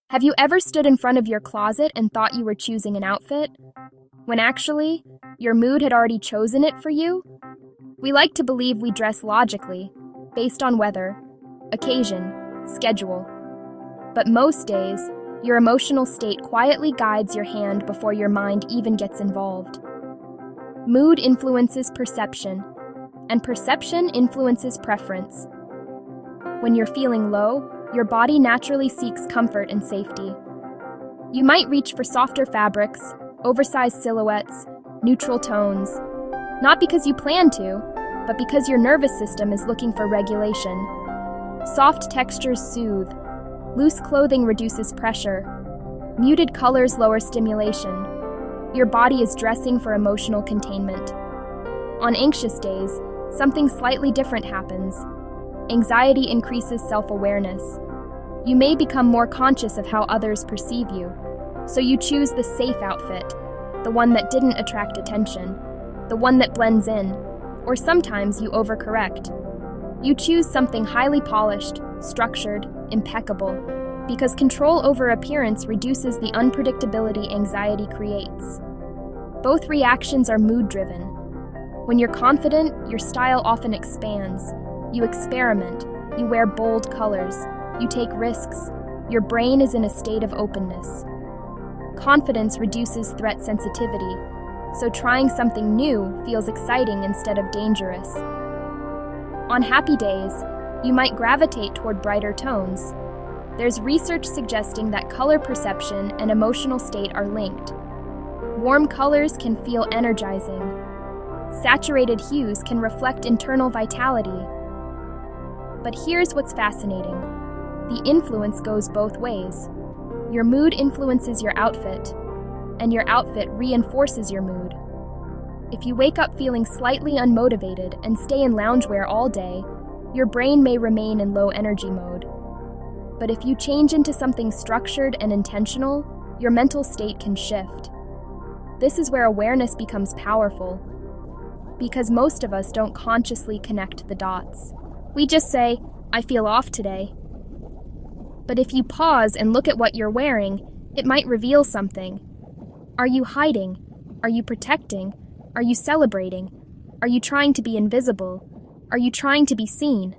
Have you ever stood in front of your closet and thought you were choosing an outfit, when actually, your mood had already chosen it for you? We like to believe we dress logically, based on weather, occasion, schedule. But most days, your emotional state quietly guides your hand before your mind even gets involved. Mood influences perception, and perception influences preference. When you're feeling low, your body naturally seeks comfort and safety. You might reach for softer fabrics, oversized silhouettes, neutral tones, not because you plan to, but because your nervous system is looking for regulation. Soft textures soothe, loose clothing reduces pressure, muted colors lower stimulation. Your body is dressing for emotional containment. On anxious days, something slightly different happens. Anxiety increases self-awareness. You may become more conscious of how others perceive you, so you choose the safe outfit, the one that didn't attract attention, the one that blends in, or sometimes you overcorrect. You choose something highly polished, structured, impeccable, because control over appearance reduces the unpredictability anxiety creates. Both reactions are mood-driven. When you're confident, your style often expands. You experiment, you wear bold colors, you take risks, your brain is in a state of openness. Confidence reduces threat sensitivity, so trying something new feels exciting instead of dangerous. On happy days, you might gravitate toward brighter tones. There's research suggesting that color perception and emotional state are linked. Warm colors can feel energizing. Saturated hues can reflect internal vitality. But here's what's fascinating. The influence goes both ways. Your mood influences your outfit, and your outfit reinforces your mood. If you wake up feeling slightly unmotivated and stay in loungewear all day, your brain may remain in low energy mode. But if you change into something structured and intentional, your mental state can shift. This is where awareness becomes powerful, because most of us don't consciously connect the dots. We just say, "I feel off today." But if you pause and look at what you're wearing, it might reveal something. Are you hiding? Are you protecting? Are you celebrating? Are you trying to be invisible? Are you trying to be seen?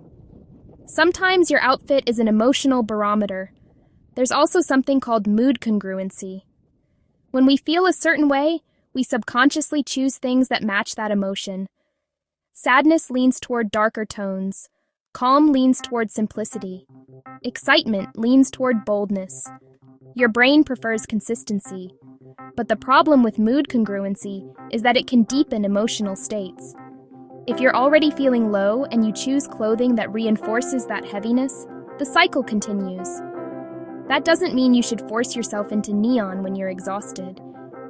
Sometimes your outfit is an emotional barometer. There's also something called mood congruency. When we feel a certain way, we subconsciously choose things that match that emotion. Sadness leans toward darker tones. Calm leans toward simplicity. Excitement leans toward boldness. Your brain prefers consistency. But the problem with mood congruency is that it can deepen emotional states. If you're already feeling low and you choose clothing that reinforces that heaviness, the cycle continues. That doesn't mean you should force yourself into neon when you're exhausted.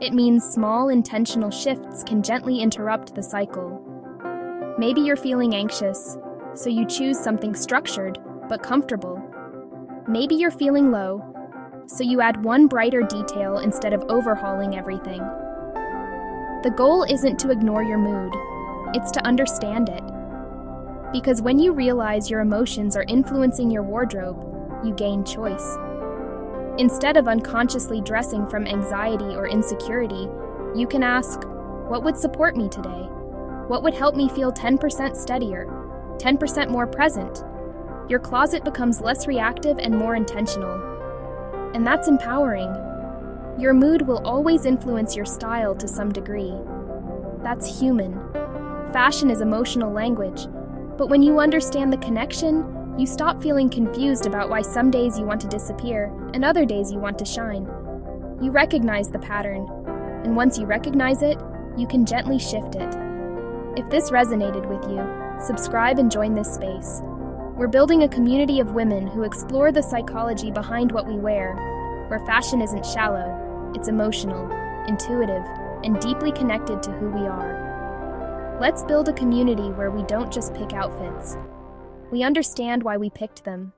It means small, intentional shifts can gently interrupt the cycle. Maybe you're feeling anxious, so you choose something structured but comfortable. Maybe you're feeling low, so you add one brighter detail instead of overhauling everything. The goal isn't to ignore your mood, it's to understand it. Because when you realize your emotions are influencing your wardrobe, you gain choice. Instead of unconsciously dressing from anxiety or insecurity, you can ask, what would support me today? What would help me feel 10% steadier, 10% more present? Your closet becomes less reactive and more intentional. And that's empowering. Your mood will always influence your style to some degree. That's human. Fashion is emotional language, but when you understand the connection, you stop feeling confused about why some days you want to disappear and other days you want to shine. You recognize the pattern, and once you recognize it, you can gently shift it. If this resonated with you, subscribe and join this space. We're building a community of women who explore the psychology behind what we wear, where fashion isn't shallow, it's emotional, intuitive, and deeply connected to who we are. Let's build a community where we don't just pick outfits. We understand why we picked them,